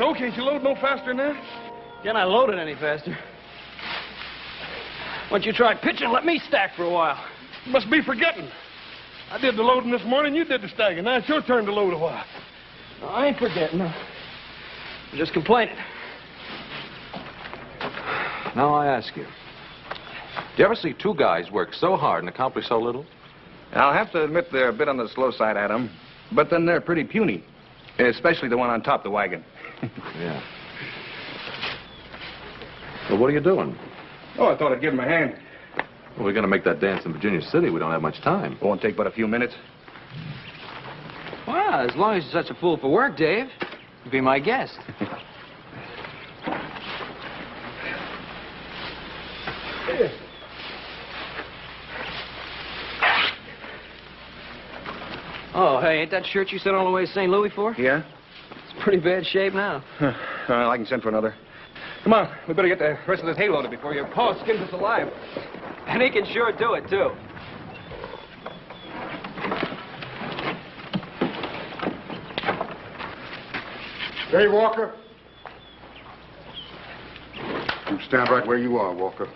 Joe, can't you load no faster than that? Can I load it any faster? Why don't you try pitching and let me stack for a while? You must be forgetting. I did the loading this morning, you did the stacking. Now it's your turn to load a while. No, I ain't forgetting. I'm just complaining. Now I ask you, do you ever see two guys work so hard and accomplish so little? I'll have to admit they're a bit on the slow side, Adam. But then they're pretty puny. Especially the one on top of the wagon. Yeah. Well, what are you doing? Oh, I thought I'd give him a hand. Well, we're going to make that dance in Virginia City. We don't have much time. It won't take but a few minutes. Well, as long as you're such a fool for work, Dave, be my guest. Oh, hey, ain't that shirt you sent all the way to St. Louis for? Yeah? It's pretty bad shape now. Well, I can send for another. Come on, we better get the rest of this hay loaded before your paw skins us alive. And he can sure do it, too. Hey, Walker. You stand right where you are, Walker.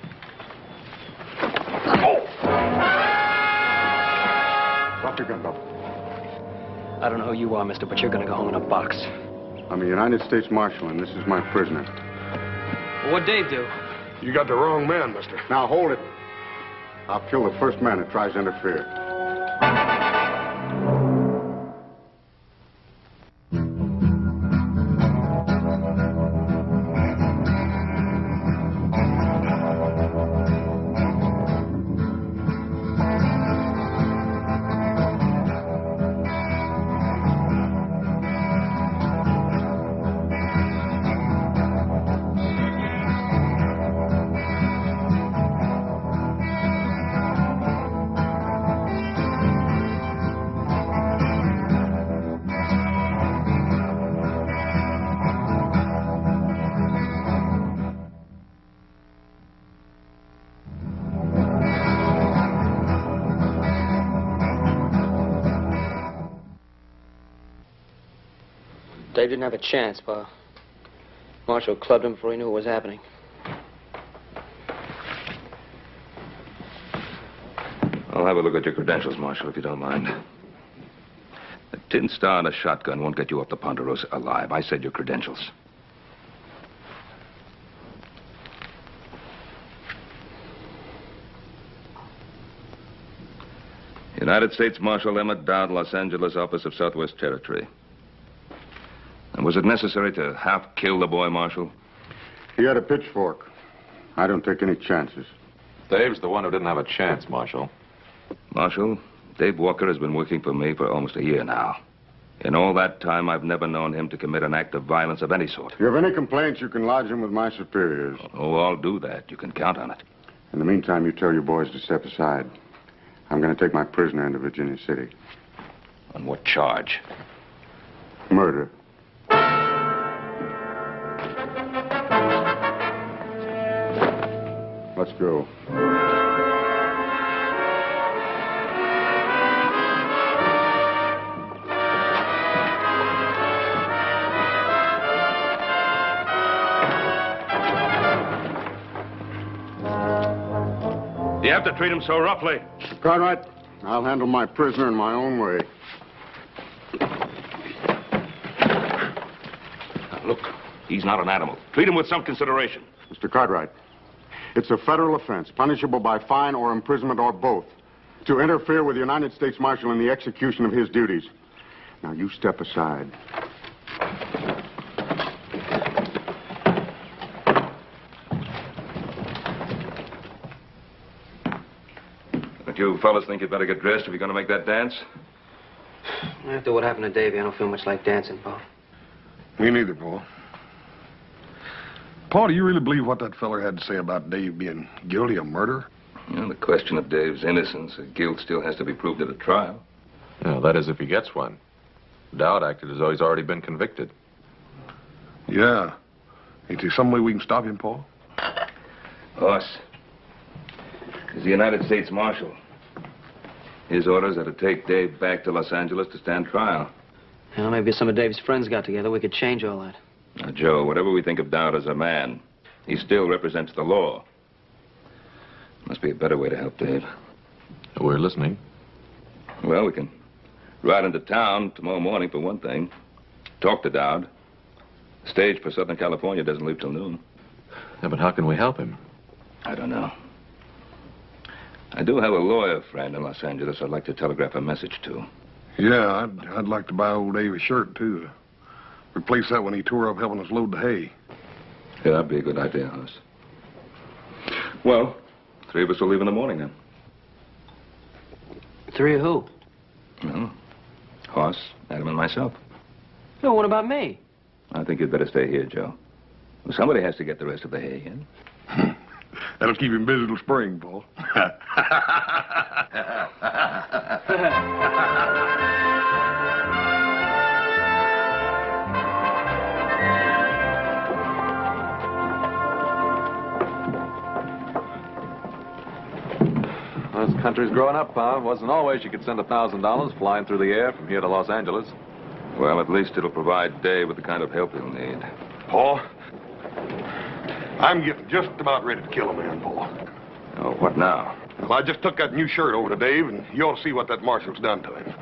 Oh! Drop your gun, Bob. I don't know who you are, mister, but you're gonna go home in a box. I'm a United States Marshal, and this is my prisoner. Well, what'd Dave do? You got the wrong man, mister. Now, hold it. I'll kill the first man that tries to interfere. Dave didn't have a chance, Pa. Marshall clubbed him before he knew what was happening. I'll have a look at your credentials, Marshal, if you don't mind. A tin star and a shotgun won't get you up the Ponderosa alive. I said your credentials. United States Marshal Emmett Dowd, Los Angeles, Office of Southwest Territory. And was it necessary to half kill the boy, Marshal? He had a pitchfork. I don't take any chances. Dave's the one who didn't have a chance, Marshal. Marshal, Dave Walker has been working for me for almost a year now. In all that time, I've never known him to commit an act of violence of any sort. If you have any complaints, you can lodge them with my superiors. Oh, I'll do that. You can count on it. In the meantime, you tell your boys to step aside. I'm going to take my prisoner into Virginia City. On what charge? Murder. Let's go. You have to treat him so roughly. Cartwright, I'll handle my prisoner in my own way. Now, look, he's not an animal. Treat him with some consideration. Mr. Cartwright, it's a federal offense, punishable by fine or imprisonment or both, to interfere with the United States Marshal in the execution of his duties. Now, you step aside. Don't you fellas think you'd better get dressed if you're going to make that dance? After what happened to Davey, I don't feel much like dancing, Pa. Me neither, Paul. Paul, do you really believe what that feller had to say about Dave being guilty of murder? You know, the question of Dave's innocence or guilt still has to be proved at a trial. Yeah, that is if he gets one. Dowd acted as though he's already been convicted. Yeah. Ain't there some way we can stop him, Paul? Us. He's the United States Marshal. His orders are to take Dave back to Los Angeles to stand trial. Well, maybe some of Dave's friends got together. We could change all that. Now, Joe, whatever we think of Dowd as a man, he still represents the law. Must be a better way to help Dave. We're listening. Well, we can ride into town tomorrow morning, for one thing. Talk to Dowd. The stage for Southern California doesn't leave till noon. Yeah, but how can we help him? I don't know. I do have a lawyer friend in Los Angeles I'd like to telegraph a message to. Yeah, I'd like to buy old Dave a shirt, too. Replace that when he tore up helping us load the hay. Yeah, that'd be a good idea, Hoss. Well, 3 of us will leave in the morning, then. 3 of who? Well, Hoss, Adam, and myself. No, what about me? I think you'd better stay here, Joe. Well, somebody has to get the rest of the hay in. That'll keep him busy till spring, Paul. Well, this country's growing up, Pa. It wasn't always you could send $1,000 flying through the air from here to Los Angeles. Well, at least it'll provide Dave with the kind of help he'll need. Paul, I'm getting just about ready to kill a man, Paul. Oh, what now? Well, I just took that new shirt over to Dave, and you ought to see what that marshal's done to him.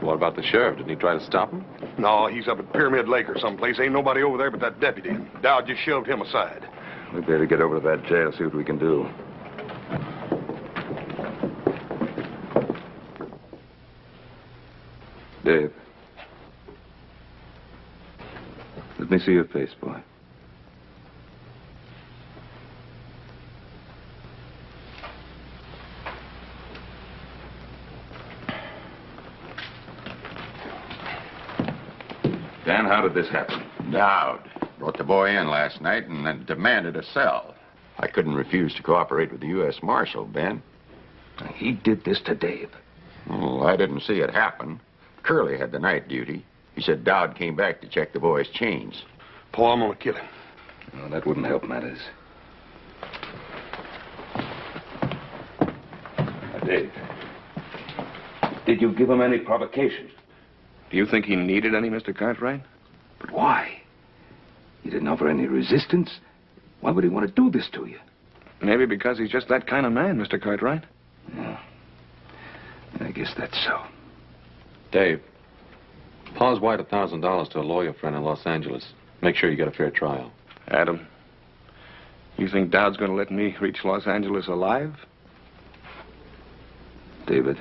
What about the sheriff? Didn't he try to stop him? No, he's up at Pyramid Lake or someplace. Ain't nobody over there but that deputy. Dowd just shoved him aside. We better get over to that jail, see what we can do. Dave. Let me see your face, boy. Dan, how did this happen? Dowd brought the boy in last night and then demanded a cell. I couldn't refuse to cooperate with the U.S. Marshal, Ben. He did this to Dave. Well, I didn't see it happen. Curly had the night duty. He said Dowd came back to check the boy's chains. Paul, I'm gonna kill him. No, that wouldn't help matters. Now, Dave, did you give him any provocation? Do you think he needed any, Mr. Cartwright? But why? You didn't offer any resistance. Why would he want to do this to you? Maybe because he's just that kind of man, Mr. Cartwright. Yeah. I guess that's so. Dave, Pa's wired $1,000 to a lawyer friend in Los Angeles. Make sure you get a fair trial. Adam, you think Dowd's going to let me reach Los Angeles alive? David,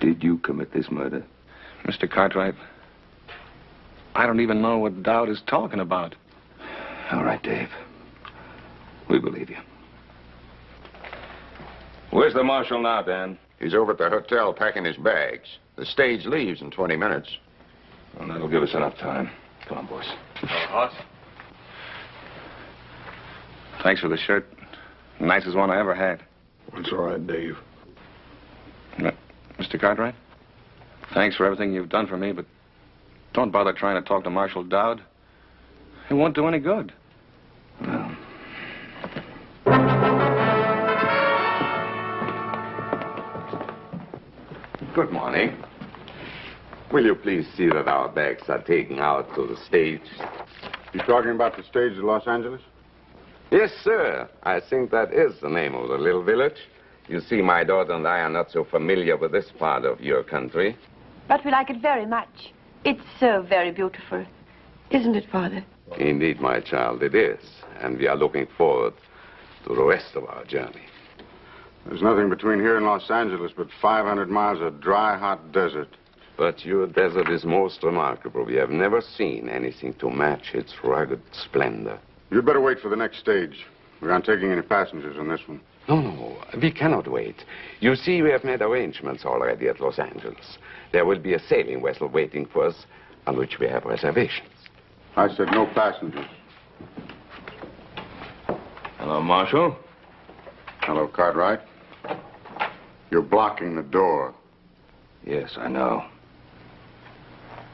did you commit this murder? Mr. Cartwright, I don't even know what Dowd is talking about. All right, Dave. We believe you. Where's the marshal now, Dan? He's over at the hotel packing his bags. The stage leaves in 20 minutes. Well, that'll give us enough time. Come on, boys. Hoss? Thanks for the shirt. Nicest one I ever had. It's all right, Dave. Mr. Cartwright, thanks for everything you've done for me, but don't bother trying to talk to Marshal Dowd. It won't do any good. Well. Good morning. Will you please see that our bags are taken out to the stage? You talking about the stage of Los Angeles? Yes, sir. I think that is the name of the little village. You see, my daughter and I are not so familiar with this part of your country. But we like it very much. It's so very beautiful. Isn't it, Father? Indeed, my child, it is. And we are looking forward to the rest of our journey. There's nothing between here and Los Angeles but 500 miles of dry, hot desert. But your desert is most remarkable. We have never seen anything to match its rugged splendor. You'd better wait for the next stage. We aren't taking any passengers on this one. No, we cannot wait. You see, we have made arrangements already at Los Angeles. There will be a sailing vessel waiting for us on which we have reservations. I said no passengers. Hello, Marshal. Hello, Cartwright. You're blocking the door. Yes, I know.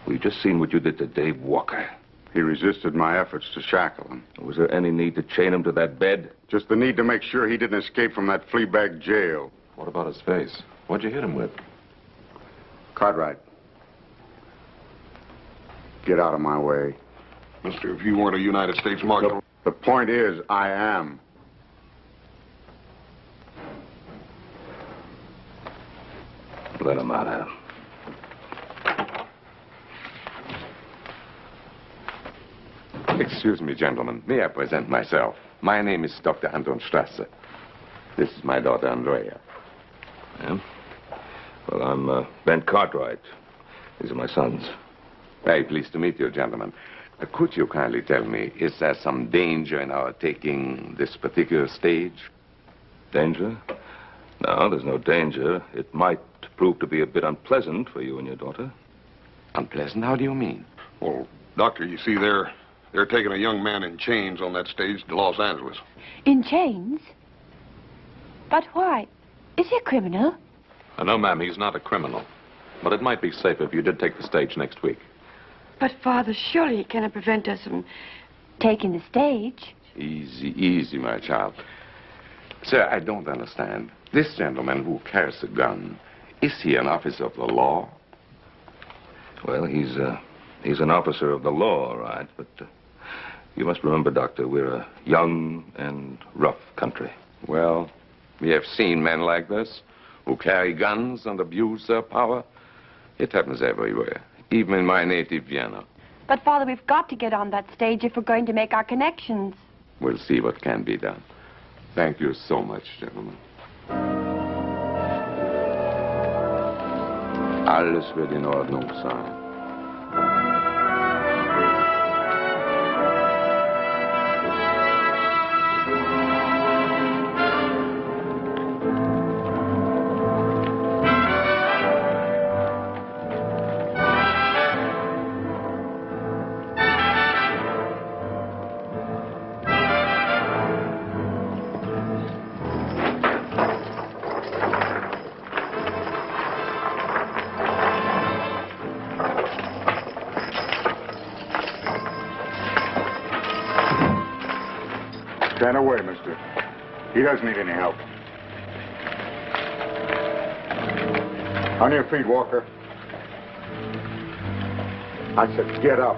We've just seen what you did to Dave Walker. He resisted my efforts to shackle him. Was there any need to chain him to that bed? Just the need to make sure he didn't escape from that flea bag jail. What about his face? What'd you hit him with? Cartwright, get out of my way. Mister, if you weren't a United States Marshal... The point is, I am. Let him out, Adam. Excuse me, gentlemen. May I present myself? My name is Dr. Anton Strasser. This is my daughter, Andrea. Yeah? Well, I'm Ben Cartwright. These are my sons. Very pleased to meet you, gentlemen. Could you kindly tell me, is there some danger in our taking this particular stage? Danger? No, there's no danger. It might prove to be a bit unpleasant for you and your daughter. Unpleasant? How do you mean? Well, Doctor, you see, they're taking a young man in chains on that stage to Los Angeles. In chains? But why? Is he a criminal? No, ma'am, he's not a criminal. But it might be safer if you did take the stage next week. But, Father, surely he cannot prevent us from taking the stage. Easy, easy, my child. Sir, I don't understand. This gentleman who carries a gun, is he an officer of the law? Well, he's an officer of the law, all right, but you must remember, Doctor, we're a young and rough country. Well, we have seen men like this who carry guns and abuse their power. It happens everywhere, even in my native Vienna. But, Father, we've got to get on that stage if we're going to make our connections. We'll see what can be done. Thank you so much, gentlemen. Alles wird in Ordnung sein. Stand away, mister. He doesn't need any help. On your feet, Walker. I said get up.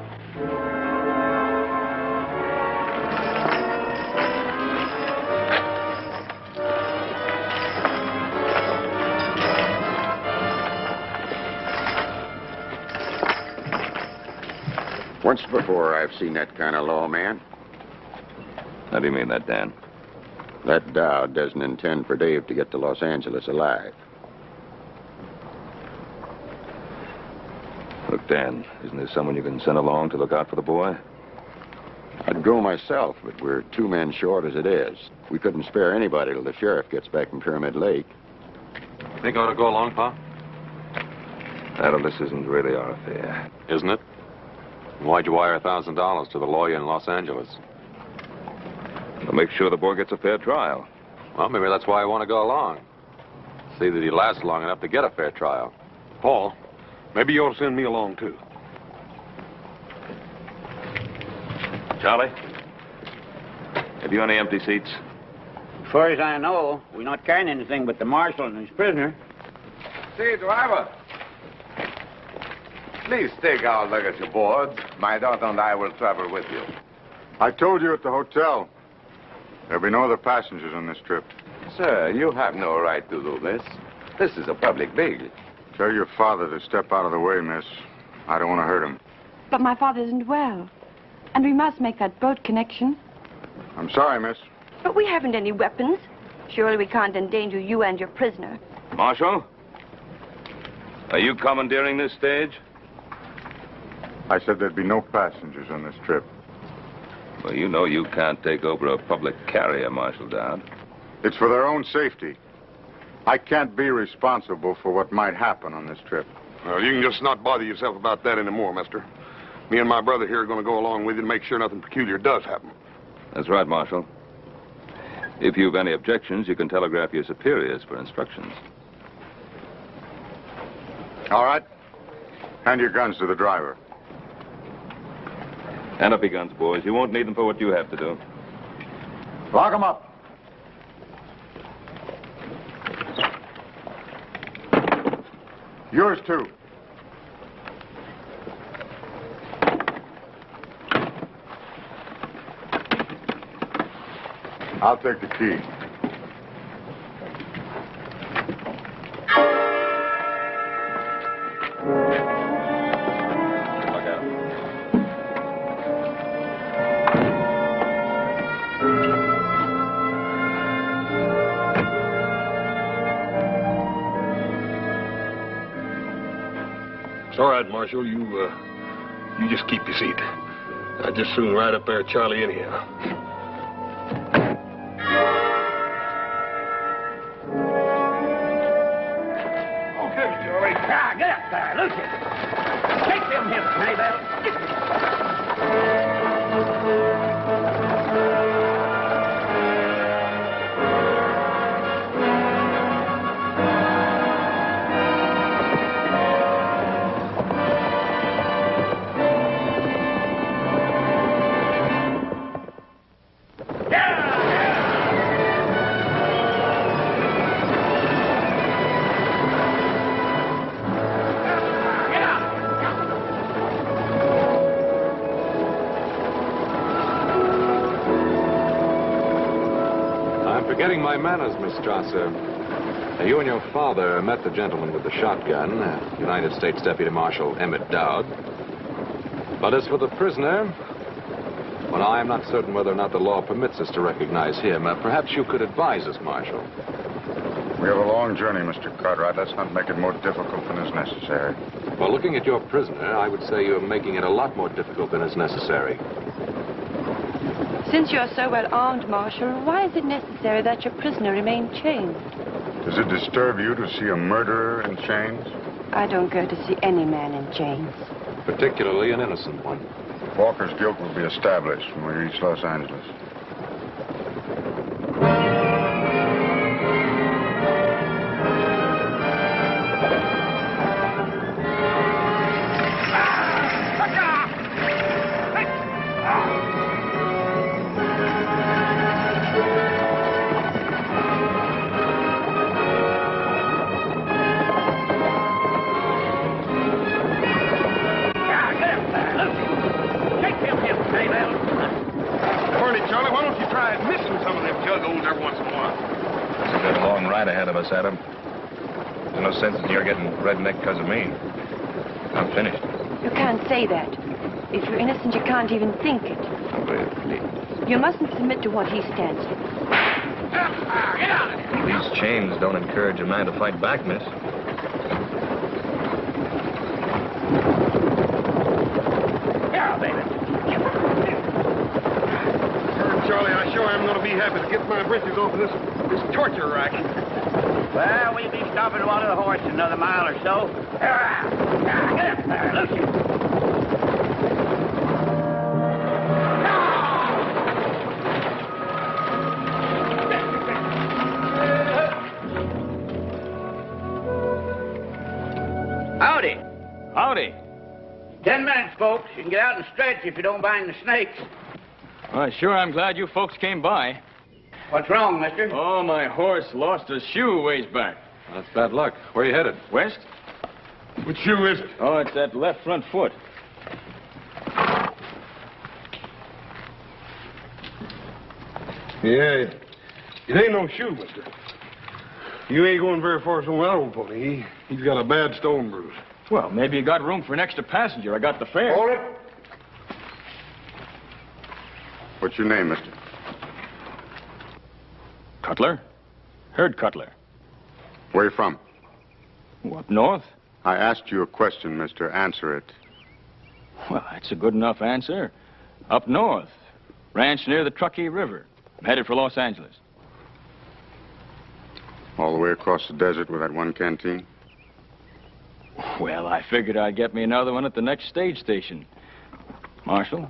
Once before, I've seen that kind of law, man. How do you mean that, Dan? That Dowd doesn't intend for Dave to get to Los Angeles alive. Look, Dan, isn't there someone you can send along to look out for the boy? I'd go myself, but we're 2 men short as it is. We couldn't spare anybody till the sheriff gets back from Pyramid Lake. Think I ought to go along, Pa? Adam, this isn't really our affair. Isn't it? Why'd you wire $1,000 to the lawyer in Los Angeles? We'll make sure the boy gets a fair trial. Well, maybe that's why I want to go along. See that he lasts long enough to get a fair trial. Paul, maybe you ought to send me along, too. Charlie, have you any empty seats? As far as I know, we're not carrying anything but the marshal and his prisoner. Say, driver. Please take our luggage aboard. My daughter and I will travel with you. I told you at the hotel. There'll be no other passengers on this trip. Sir, you have no right to do this. This is a public vehicle. Tell your father to step out of the way, miss. I don't want to hurt him. But my father isn't well. And we must make that boat connection. I'm sorry, miss. But we haven't any weapons. Surely we can't endanger you and your prisoner. Marshal? Are you commandeering this stage? I said there'd be no passengers on this trip. Well, you know you can't take over a public carrier, Marshal Dowd. It's for their own safety. I can't be responsible for what might happen on this trip. Well, you can just not bother yourself about that anymore, mister. Me and my brother here are going to go along with you to make sure nothing peculiar does happen. That's right, Marshal. If you've any objections, you can telegraph your superiors for instructions. All right. Hand your guns to the driver. Hand up your guns, boys. You won't need them for what you have to do. Lock them up. Yours, too. I'll take the key. Look at him. It's all right, Marshal. You just keep your seat. I'd just soon ride up there, Charlie, anyhow. Okay, Joey. Ah, get up there, Lucy. Take them hips, Maybell. Forgetting my manners, Miss Strasser. You and your father met the gentleman with the shotgun, United States Deputy Marshal Emmett Dowd. But as for the prisoner, well, I am not certain whether or not the law permits us to recognize him. Perhaps you could advise us, Marshal. We have a long journey, Mr. Cartwright. Let's not make it more difficult than is necessary. Well, looking at your prisoner, I would say you're making it a lot more difficult than is necessary. Since you're so well armed, Marshal, why is it necessary that your prisoner remain chained? Does it disturb you to see a murderer in chains? I don't go to see any man in chains. Particularly an innocent one. Walker's guilt will be established when we reach Los Angeles. Adam. There's no sense in your getting redneck because of me. I'm finished. You can't say that. If you're innocent, you can't even think it. You mustn't submit to what he stands for. Get out of here! These chains don't encourage a man to fight back, miss. Yeah, baby. Charlie, I sure am going to be happy to get my britches off of this torture rack. Well, we'll be stopping one of the horses another mile or so. Get up there, Lucy. Howdy. Howdy. 10 minutes, folks. You can get out and stretch if you don't bang the snakes. Well, sure, I'm glad you folks came by. What's wrong, mister? Oh, my horse lost a shoe ways back. That's bad luck. Where are you headed? West? Which shoe is it? Oh, it's that left front foot. Yeah, it ain't no shoe, mister. You ain't going very far from that old pony. He's got a bad stone bruise. Well, maybe you got room for an extra passenger. I got the fare. Hold it. What's your name, mister? Cutler? Herd Cutler. Where you from? Up north? I asked you a question, mister. Answer it. Well, that's a good enough answer. Up north. Ranch near the Truckee River. I'm headed for Los Angeles. All the way across the desert with that one canteen? Well, I figured I'd get me another one at the next stage station. Marshal?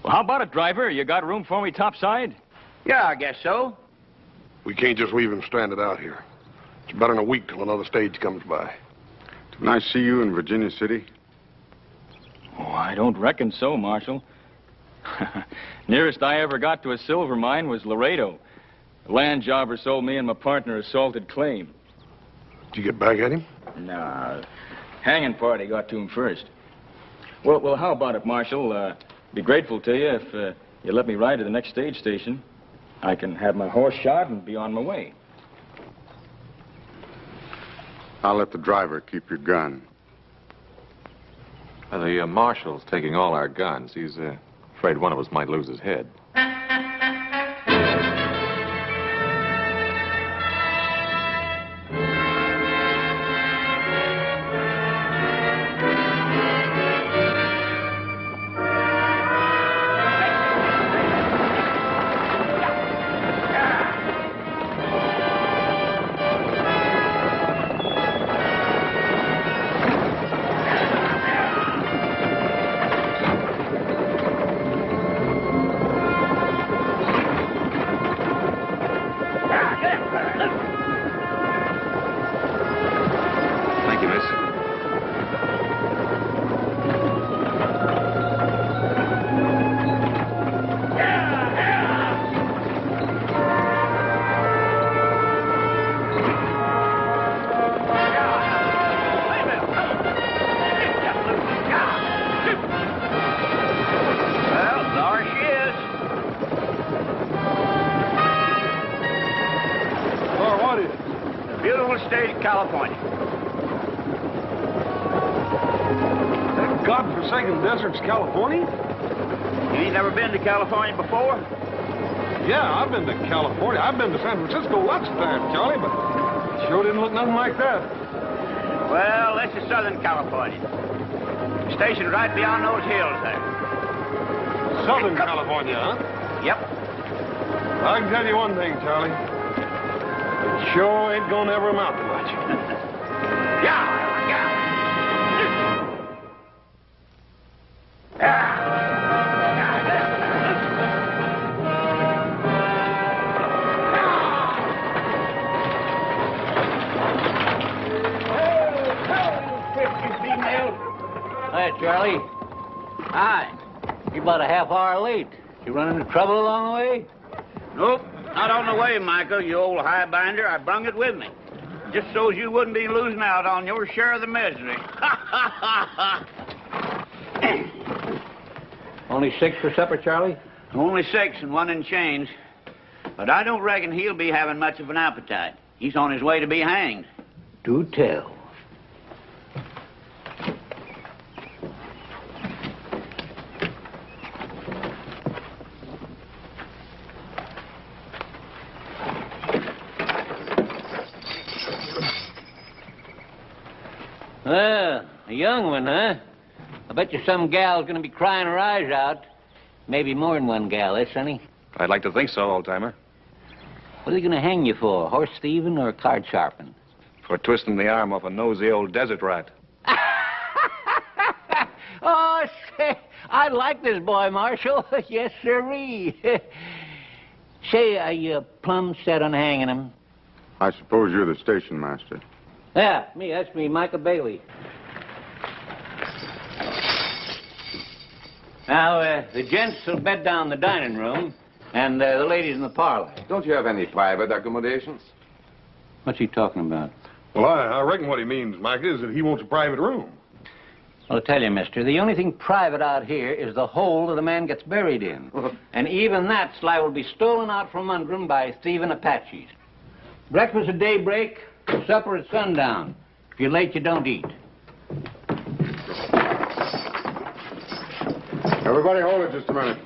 Well, how about it, driver? You got room for me topside? Yeah, I guess so. We can't just leave him stranded out here. It's better than a week till another stage comes by. Didn't I see you in Virginia City? Oh, I don't reckon so, Marshal. Nearest I ever got to a silver mine was Laredo. The land jobber sold me and my partner a salted claim. Did you get back at him? No, hanging party got to him first. Well, how about it, Marshal? Be grateful to you You let me ride to the next stage station, I can have my horse shot and be on my way. I'll let the driver keep your gun. The marshal's taking all our guns. He's afraid one of us might lose his head. Thank you, miss. Well, there she is. Well, what is it? The beautiful state of California. That godforsaken desert's California? You ain't never been to California before? Yeah, I've been to California. I've been to San Francisco lots of times, Charlie, but it sure didn't look nothing like that. Well, this is Southern California. Stationed right beyond those hills there. Southern California, huh? Yep. I can tell you one thing, Charlie. It sure ain't gonna ever amount to much. Yeah. Hi, Charlie. Hi. You're about a half hour late. You run into trouble along the way? Nope, not on the way, Michael, you old highbinder. I brung it with me. Just so's you wouldn't be losing out on your share of the misery. Only 6 for supper, Charlie? Only 6 and 1 in change. But I don't reckon he'll be having much of an appetite. He's on his way to be hanged. Do tell. Well, a young one, huh? I bet you some gal's gonna be crying her eyes out. Maybe more than one gal, eh, Sonny? I'd like to think so, old-timer. What are they gonna hang you for? Horse thieving or card sharping? For twisting the arm off a nosy old desert rat. Oh, say, I like this boy, Marshal. Yes, sirree. Say, are you plumb set on hanging him? I suppose you're the station master. Yeah, me. That's me, Michael Bailey. Now, the gents will bed down in the dining room, and the ladies in the parlor. Don't you have any private accommodations? What's he talking about? Well, I reckon what he means, Mike, is that he wants a private room. Well, I'll tell you, mister, the only thing private out here is the hole that the man gets buried in. And even that's liable to be stolen out from under him by thieving Apaches. Breakfast at daybreak, supper at sundown. If you're late, you don't eat. Everybody hold it just a minute.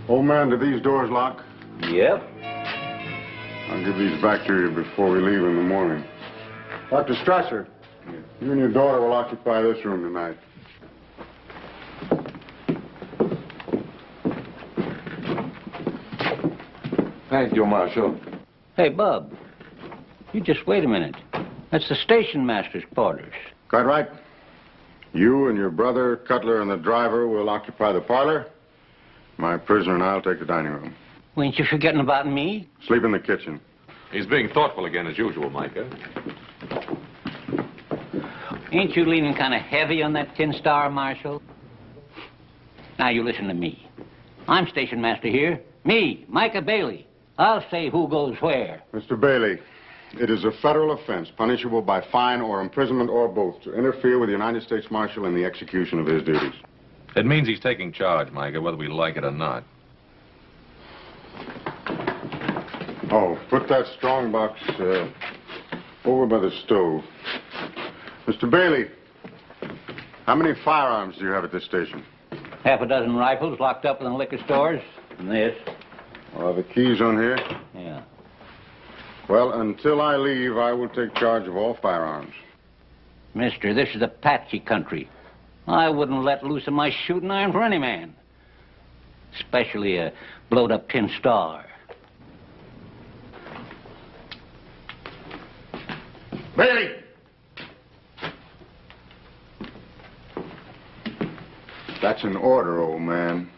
Old man, do these doors lock? Yep. I'll give these back to you before we leave in the morning. Dr. Strasser, you and your daughter will occupy this room tonight. Thank you, Marshal. Hey, Bub, you just wait a minute. That's the station master's quarters. Quite right. You and your brother, Cutler, and the driver will occupy the parlor. My prisoner and I'll take the dining room. Well, ain't you forgetting about me? Sleep in the kitchen. He's being thoughtful again, as usual, Micah. Ain't you leaning kind of heavy on that tin star, Marshal? Now, you listen to me. I'm station master here. Me, Micah Bailey. I'll say who goes where. Mr. Bailey, it is a federal offense punishable by fine or imprisonment or both to interfere with the United States Marshal in the execution of his duties. It means he's taking charge, Micah, whether we like it or not. Oh, put that strong box over by the stove. Mr. Bailey, how many firearms do you have at this station? Half a dozen rifles locked up in the liquor stores. And this. Are the keys on here? Yeah. Well, until I leave, I will take charge of all firearms. Mister, this is Apache country. I wouldn't let loose of my shooting iron for any man. Especially a blowed-up tin star. Bailey! That's an order, old man.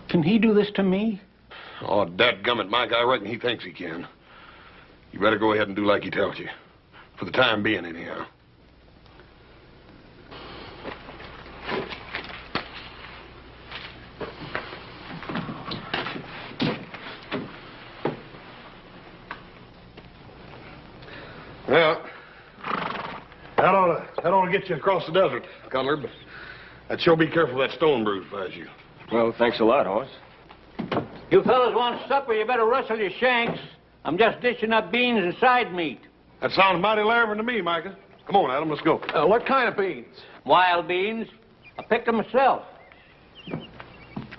Can he do this to me? Oh, dadgummit, Mike, I reckon he thinks he can. You better go ahead and do like he tells you. For the time being, anyhow. Well, that ought to get you across the desert, Cutler, but I'd sure be careful of that stone bruise if I was you. Well, thanks a lot, Hoss. You fellas want supper, you better rustle your shanks. I'm just dishing up beans and side meat. That sounds mighty lavering to me, Micah. Come on, Adam, let's go. What kind of beans? Wild beans. I picked them myself.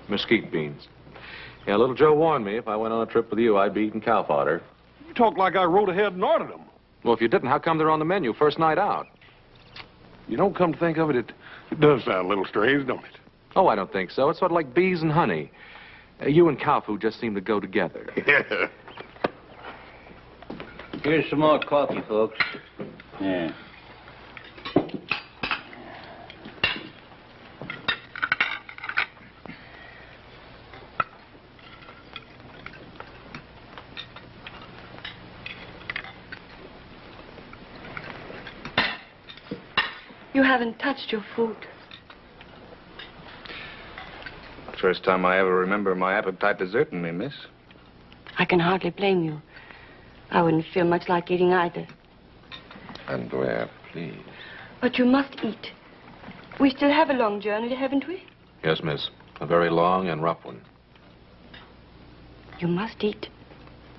Mesquite beans. Yeah, little Joe warned me if I went on a trip with you, I'd be eating cow fodder. You talk like I rode ahead and ordered them. Well, if you didn't, how come they're on the menu first night out? You don't come to think of it, it does sound a little strange, don't it? Oh, I don't think so. It's sort of like bees and honey. You and cow food just seem to go together. Yeah. Here's some more coffee, folks. Yeah. You haven't touched your food. First time I ever remember my appetite deserting me, miss. I can hardly blame you. I wouldn't feel much like eating either. Andrea, please. But you must eat. We still have a long journey, haven't we? Yes, miss. A very long and rough one. You must eat.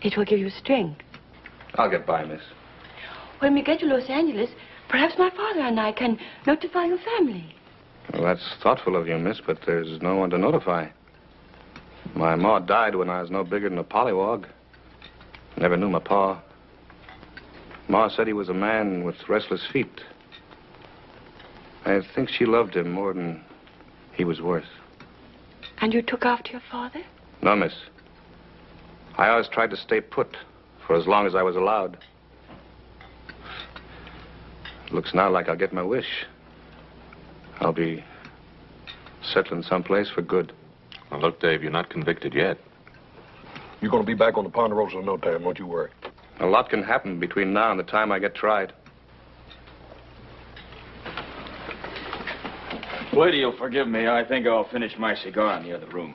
It will give you strength. I'll get by, miss. When we get to Los Angeles, perhaps my father and I can notify your family. Well, that's thoughtful of you, miss, but there's no one to notify. My ma died when I was no bigger than a pollywog. Never knew my pa. Ma said he was a man with restless feet. I think she loved him more than he was worth. And you took after your father? No, miss. I always tried to stay put for as long as I was allowed. Looks now like I'll get my wish. I'll be settling someplace for good. Well, look, Dave, you're not convicted yet. You're going to be back on the Ponderosa in no time, don't you worry. A lot can happen between now and the time I get tried. Lady, you'll forgive me. I think I'll finish my cigar in the other room.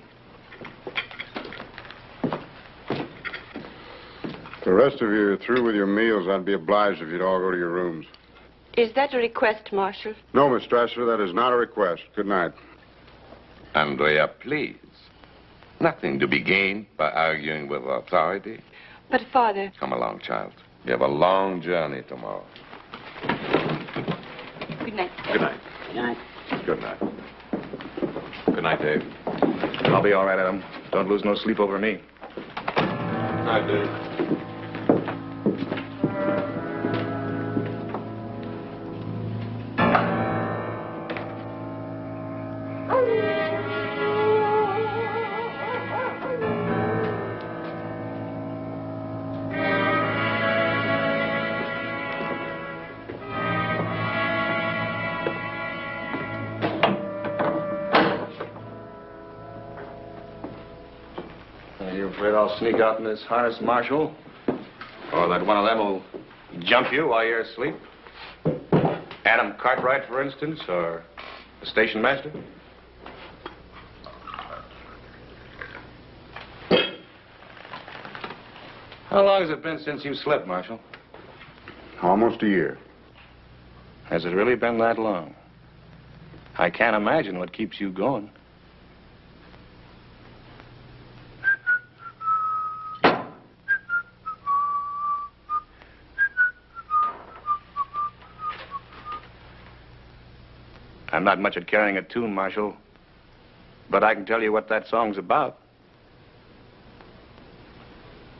If the rest of you are through with your meals, I'd be obliged if you'd all go to your rooms. Is that a request, Marshal? No, Miss Strasser, that is not a request. Good night. Andrea, please. Nothing to be gained by arguing with authority. But, Father... Come along, child. You have a long journey tomorrow. Good night. Good night. Good night. Good night. Good night, Dave. I'll be all right, Adam. Don't lose no sleep over me. Night, Dave. You afraid I'll sneak out in this harness, Marshal? Or that one of them will jump you while you're asleep? Adam Cartwright, for instance, or the station master? How long has it been since you slept, Marshal? Almost a year. Has it really been that long? I can't imagine what keeps you going. I'm not much at carrying a tune, Marshal, but I can tell you what that song's about.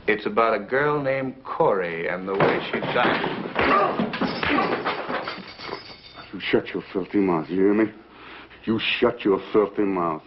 It's about a girl named Corey and the way she shines. You shut your filthy mouth, you hear me? You shut your filthy mouth.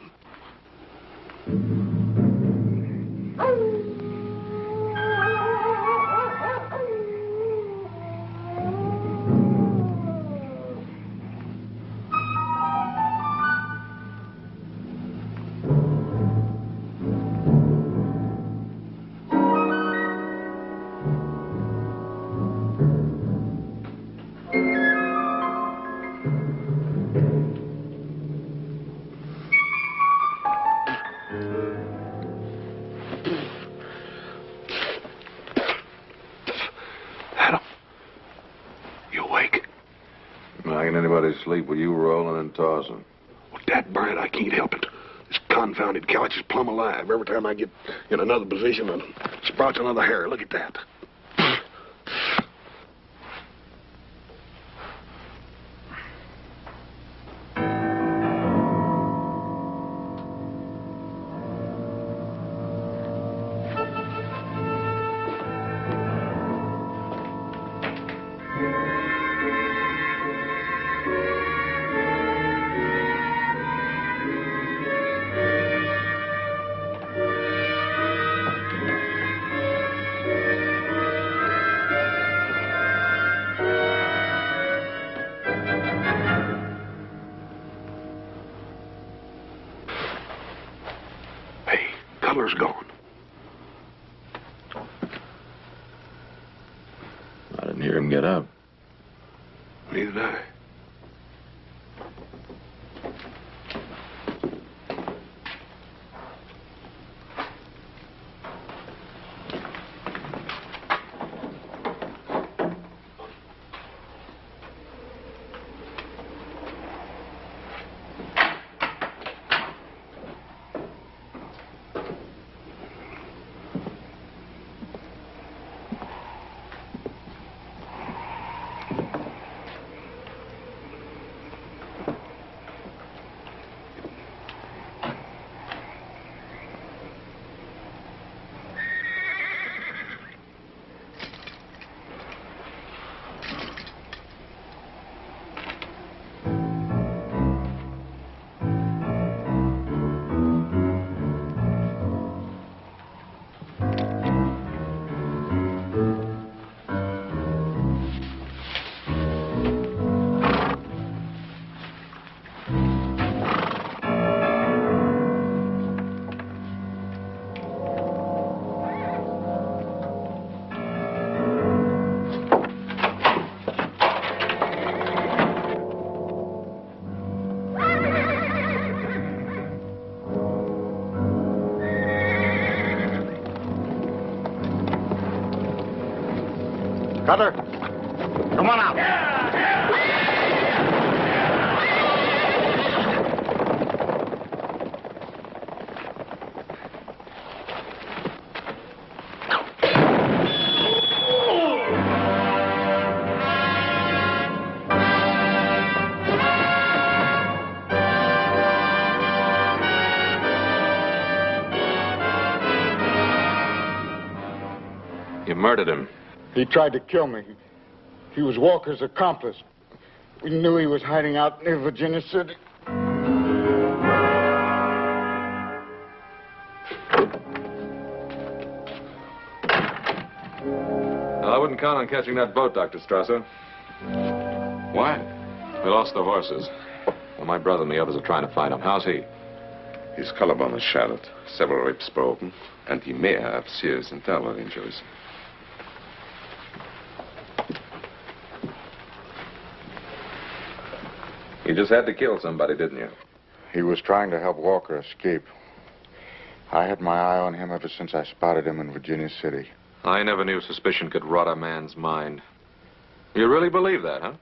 Sleep with you rolling and tossing. Well, Dad burn it, I can't help it. This confounded couch is plumb alive. Every time I get in another position, it sprouts another hair. Look at that. Color's gone. I didn't hear him get up. Neither did I. Cutter, Come on out. You murdered him. he tried to kill me. He was Walker's accomplice. We knew he was hiding out near Virginia City. I wouldn't count on catching that boat, Dr. Strasser. Why? We lost the horses. Well, my brother and the others are trying to find him. How's he? His collarbone is shattered, several ribs broken, and he may have serious internal injuries. You just had to kill somebody, didn't you? He was trying to help Walker escape. I had my eye on him ever since I spotted him in Virginia City. I never knew suspicion could rot a man's mind. You really believe that, huh?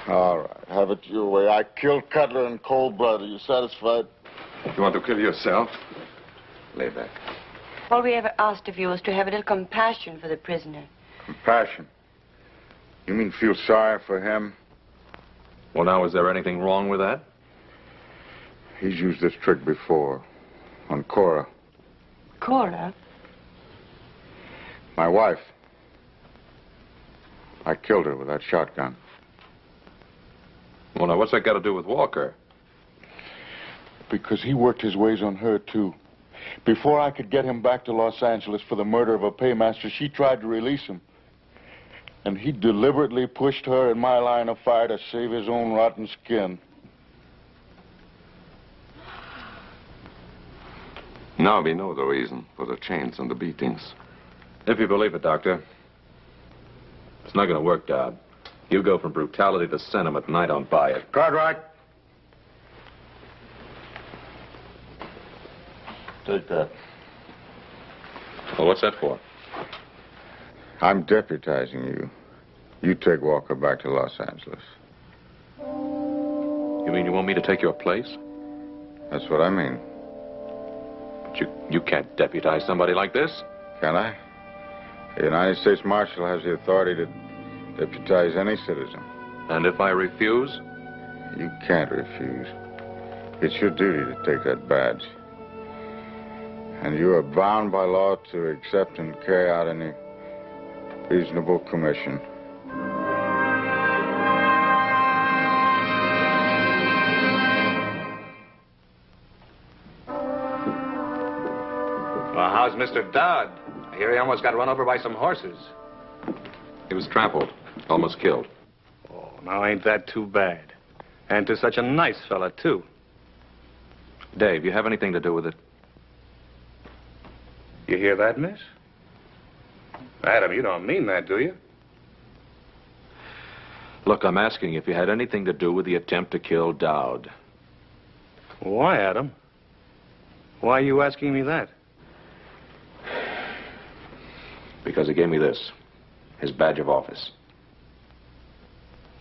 All right, have it your way. I killed Cutler in cold blood. Are you satisfied? You want to kill yourself? Lay back. All we ever asked of you was to have a little compassion for the prisoner. Compassion? You mean feel sorry for him? Well, now, is there anything wrong with that? He's used this trick before. On Cora. Cora? My wife. I killed her with that shotgun. Well, now, what's that got to do with Walker? Because he worked his ways on her, too. Before I could get him back to Los Angeles for the murder of a paymaster, she tried to release him. And he deliberately pushed her in my line of fire to save his own rotten skin. Now we know the reason for the chains and the beatings. If you believe it, Doctor, it's not going to work, Dad. You go from brutality to sentiment, and I don't buy it. Cartwright. Take that. Well, what's that for? I'm deputizing you. You take Walker back to Los Angeles. You mean you want me to take your place? That's what I mean. But you can't deputize somebody like this. Can I? The United States Marshal has the authority to deputize any citizen. And if I refuse? You can't refuse. It's your duty to take that badge. And you are bound by law to accept and carry out any reasonable commission. Well, how's Mr. Dodd? I hear he almost got run over by some horses. He was trampled, almost killed. Oh, now ain't that too bad? And to such a nice fella, too. Dave, you have anything to do with it? You hear that, miss? Adam, you don't mean that, do you? Look, I'm asking if you had anything to do with the attempt to kill Dowd. Why, Adam? Why are you asking me that? Because he gave me this, his badge of office.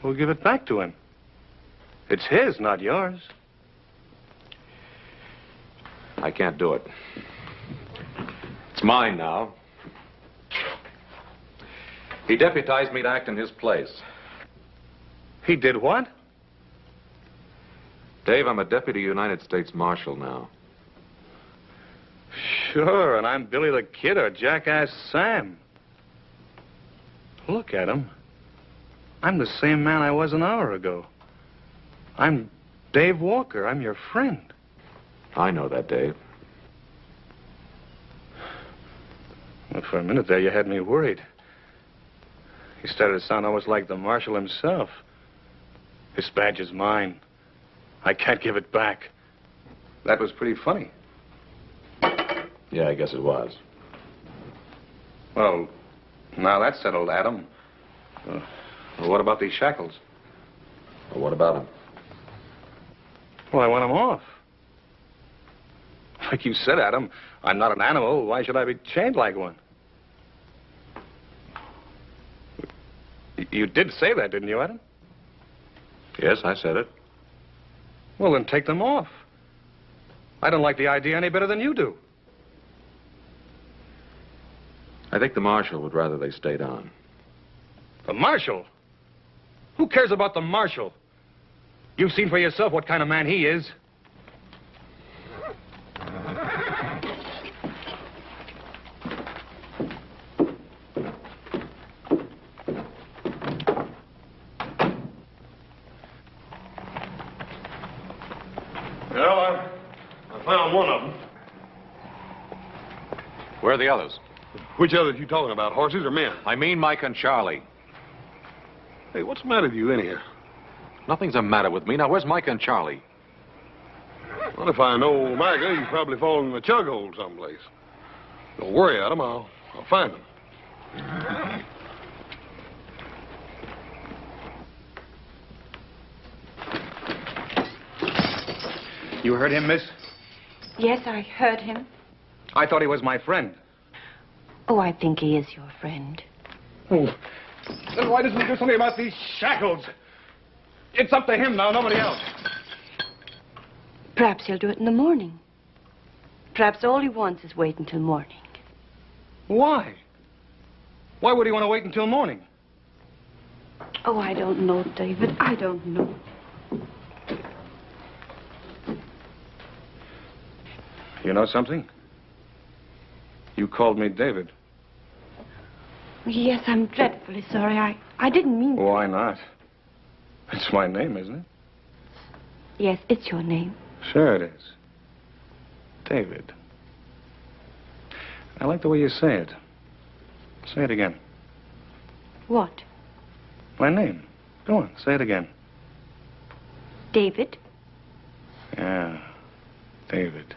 We'll give it back to him. It's his, not yours. I can't do it. It's mine now. He deputized me to act in his place. He did what? Dave, I'm a deputy United States Marshal now. Sure, and I'm Billy the Kid or Jackass Sam. Look at him. I'm the same man I was an hour ago. I'm Dave Walker. I'm your friend. I know that, Dave. Well, for a minute there, you had me worried. He started to sound almost like the Marshal himself. This badge is mine. I can't give it back. That was pretty funny. Yeah, I guess it was. Well, now that's settled, Adam. Well, what about these shackles? Well, what about him? Well, I want them off. Like you said, Adam, I'm not an animal. Why should I be chained like one? You did say that, didn't you, Adam? Yes, I said it. Well, then take them off. I don't like the idea any better than you do. I think the Marshal would rather they stayed on. The Marshal? Who cares about the Marshal? You've seen for yourself what kind of man he is. Well, I found one of them. Where are the others? Which others you talking about, horses or men? I mean Mike and Charlie. Hey, what's the matter with you in here? Nothing's the matter with me. Now, where's Mike and Charlie? Well, if I know Micah, he's probably fallen in the chug hole someplace. Don't worry, Adam. I'll find him. You heard him, miss? Yes, I heard him. I thought he was my friend. Oh, I think he is your friend. Oh. Then why doesn't he do something about these shackles? It's up to him now, nobody else. Perhaps he'll do it in the morning. Perhaps all he wants is wait until morning. Why? Why would he want to wait until morning? Oh, I don't know, David. I don't know. You know something? You called me David. Yes, I'm dreadfully sorry. I didn't mean... Why not? It's my name, isn't it? Yes, it's your name. Sure it is. David. I like the way you say it. Say it again. What? My name. Go on, say it again. David? Yeah, David.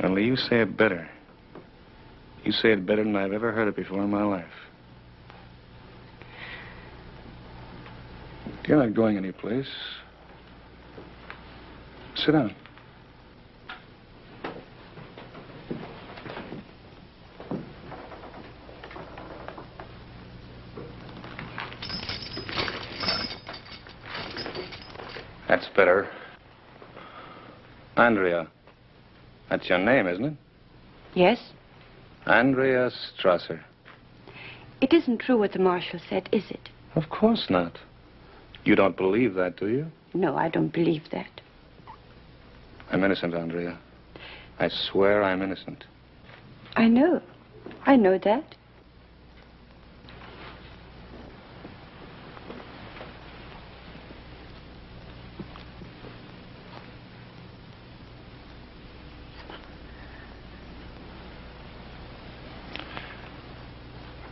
Only you say it better. You say it better than I've ever heard it before in my life. You're not going anyplace. Sit down. That's better. Andrea. That's your name, isn't it? Yes? Andrea Strasser. It isn't true what the marshal said, is it? Of course not. You don't believe that, do you? No, I don't believe that. I'm innocent, Andrea. I swear I'm innocent. I know. I know that.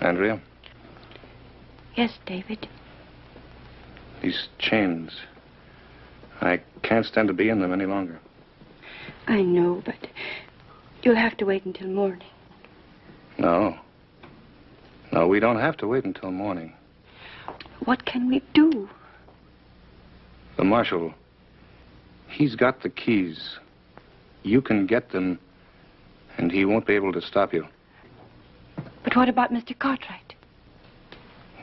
Andrea? Yes, David. These chains. I can't stand to be in them any longer. I know, but you'll have to wait until morning. No. No, we don't have to wait until morning. What can we do? The marshal, he's got the keys. You can get them, and he won't be able to stop you. But what about Mr. Cartwright?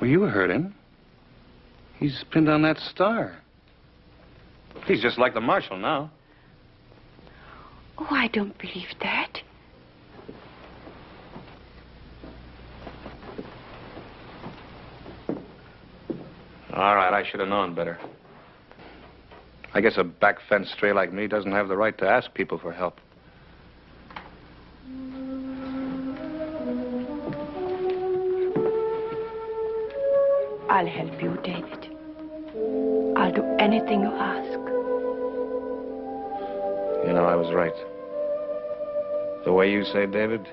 Well, you heard him. He's pinned on that star. He's just like the marshal now. Oh, I don't believe that. All right, I should have known better. I guess a back fence stray like me doesn't have the right to ask people for help. I'll help you, David. I'll do anything you ask. You know, I was right. The way you say, David,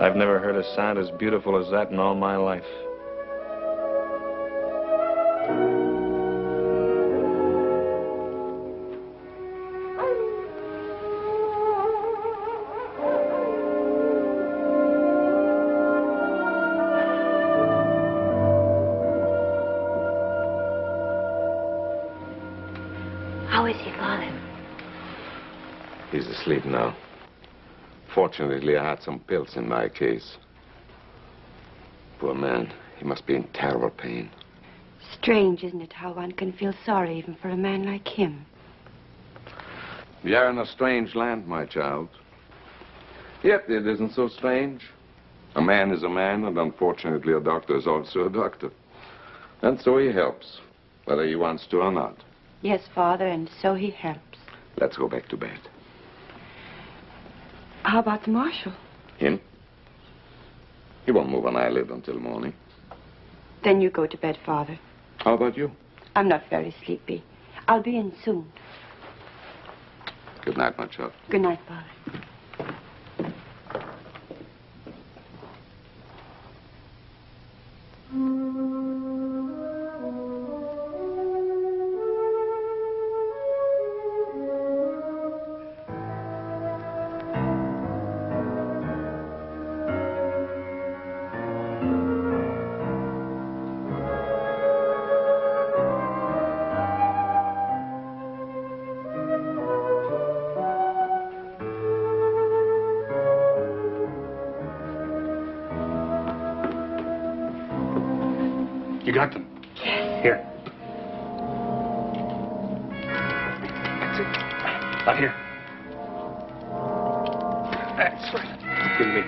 I've never heard a sound as beautiful as that in all my life. How is he, Father? He's asleep now. Fortunately, I had some pills in my case. Poor man. He must be in terrible pain. Strange, isn't it, how one can feel sorry even for a man like him? We are in a strange land, my child. Yet it isn't so strange. A man is a man, and unfortunately a doctor is also a doctor. And so he helps, whether he wants to or not. Yes, Father, and so he helps. Let's go back to bed. How about the marshal? Him? He won't move an eyelid until morning. Then you go to bed, Father. How about you? I'm not very sleepy. I'll be in soon. Good night, my child. Good night, Father. You got them? Yes. Here. That's it. Out here. That's right. Give me.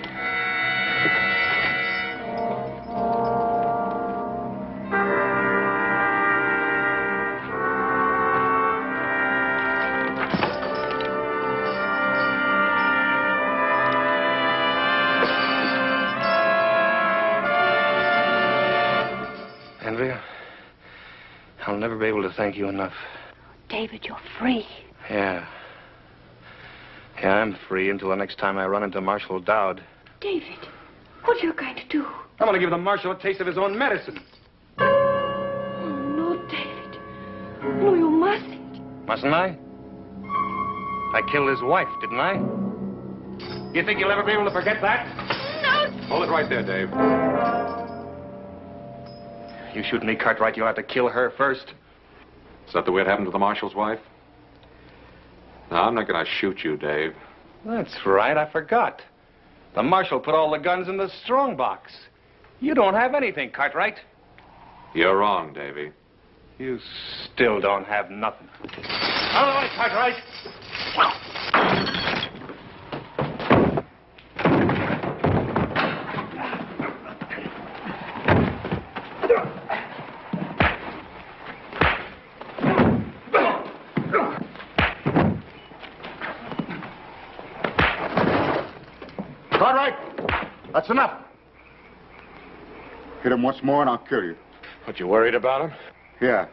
Andrea, I'll never be able to thank you enough. David, you're free. Yeah. Yeah, I'm free until the next time I run into Marshal Dowd. David, what are you going to do? I'm going to give the Marshal a taste of his own medicine. Oh, no, David. No, you mustn't. Mustn't I? I killed his wife, didn't I? You think you'll ever be able to forget that? No. Hold it right there, Dave. You shoot me, Cartwright, you'll have to kill her first. Is that the way it happened to the Marshal's wife? No, I'm not going to shoot you, Dave. That's right, I forgot. The Marshal put all the guns in the strong box. You don't have anything, Cartwright. You're wrong, Davy. You still don't have nothing. Out of the way, Cartwright! That's enough. Hit him once more and I'll kill you. What, you worried about him? Yeah.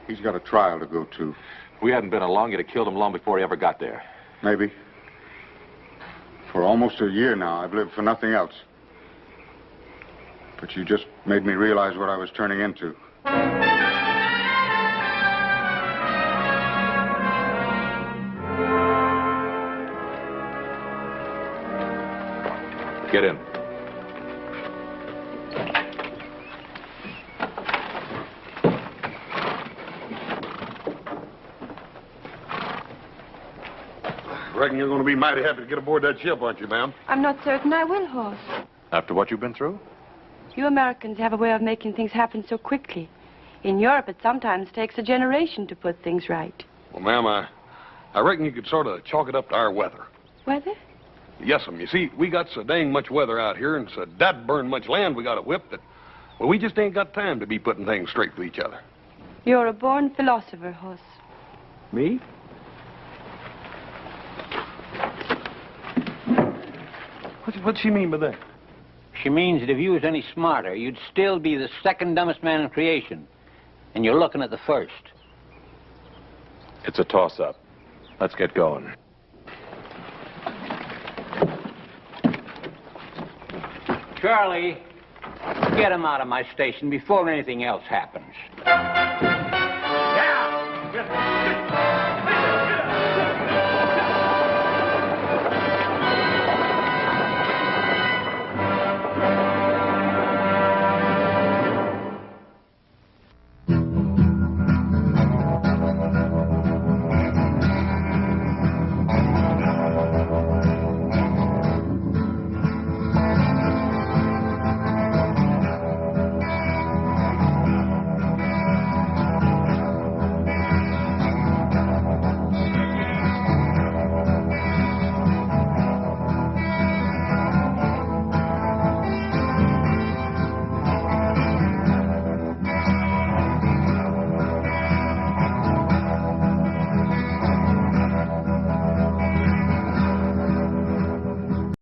He's got a trial to go to. If we hadn't been along, you'd have killed him long before he ever got there. Maybe. For almost a year now, I've lived for nothing else. But you just made me realize what I was turning into. Get in. Reckon you're going to be mighty happy to get aboard that ship, aren't you, ma'am? I'm not certain I will, Hoss. After what you've been through? You Americans have a way of making things happen so quickly. In Europe, it sometimes takes a generation to put things right. Well, ma'am, I reckon you could sort of chalk it up to our weather. Weather? Yes'm. You see, we got so dang much weather out here and so that burn much land we got to whip that, well, we just ain't got time to be putting things straight with each other. You're a born philosopher, Hoss. Me? What's she mean by that? She means that if you was any smarter, you'd still be the second dumbest man in creation. And you're looking at the first. It's a toss-up. Let's get going. Charlie, get him out of my station before anything else happens.